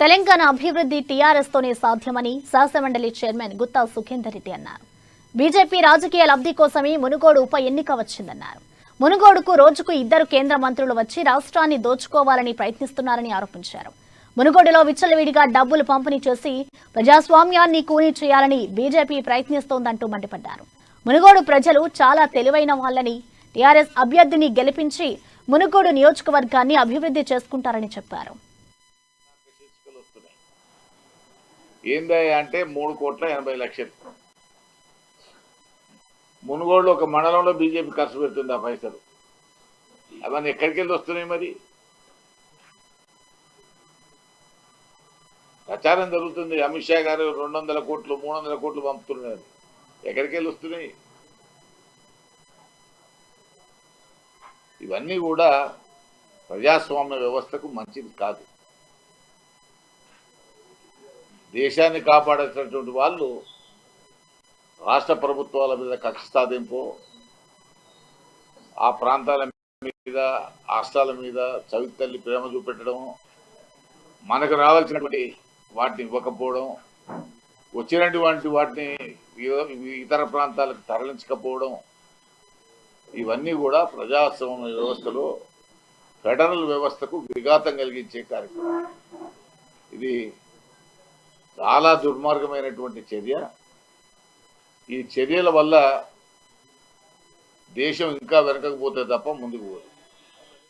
తెలంగాణ అభివృద్ధి టీఆర్ఎస్ తోనే సాధ్యమని శాసనమండలి చైర్మన్ గుత్తా సుఖేందర్ రెడ్డి అన్నారు. బీజేపీ రాజకీయ లబ్ధి కోసమే మునుగోడు ఉప ఎన్నిక వచ్చిందన్నారు. మునుగోడుకు రోజుకు 2 కేంద్ర మంత్రులు వచ్చి రాష్ట్రాన్ని దోచుకోవాలని ప్రయత్నిస్తున్నారని ఆరోపించారు. మునుగోడులో విచ్చలవిడిగా డబ్బులు పంపిణీ చేసి ప్రజాస్వామ్యాన్ని కూనీ చేయాలని బీజేపీ ప్రయత్నిస్తోందంటూ మండిపడ్డారు. మునుగోడు ప్రజలు చాలా తెలివైన వాళ్ళని, టీఆర్ఎస్ అభ్యర్థిని గెలిపించి మునుగోడు నియోజకవర్గాన్ని అభివృద్ధి చేసుకుంటారని చెప్పారు. ఏందా అంటే 3,80,00,000 మునుగోడులో ఒక మండలంలో బీజేపీ ఖర్చు పెడుతుంది ఆ పైసలు. అవన్నీ ఎక్కడికి వెళ్ళి వస్తున్నాయి? మరి ప్రచారం జరుగుతుంది. అమిత్ షా గారు 200 కోట్లు 300 కోట్లు పంపుతున్నారు. ఎక్కడికి వెళ్ళి వస్తున్నాయి? ఇవన్నీ కూడా ప్రజాస్వామ్య వ్యవస్థకు మంచిది కాదు. దేశాన్ని కాపాడేటటువంటి వాళ్ళు రాష్ట్ర ప్రభుత్వాల మీద కక్ష సాధింపు, ఆ ప్రాంతాల మీద రాష్ట్రాల మీద చవితల్లి ప్రేమ చూపెట్టడం, మనకు రావాల్సినటువంటి వాటిని ఇవ్వకపోవడం, వచ్చినటువంటి వాటిని ఇతర ప్రాంతాలకు తరలించకపోవడం, ఇవన్నీ కూడా ప్రజాస్వామ్య వ్యవస్థలో ఫెడరల్ వ్యవస్థకు విఘాతం కలిగించే కార్యక్రమం. ఇది చాలా దుర్మార్గమైనటువంటి చర్య. ఈ చర్యల వల్ల దేశం ఇంకా వెనకకపోతే తప్ప ముందుకు పోదు.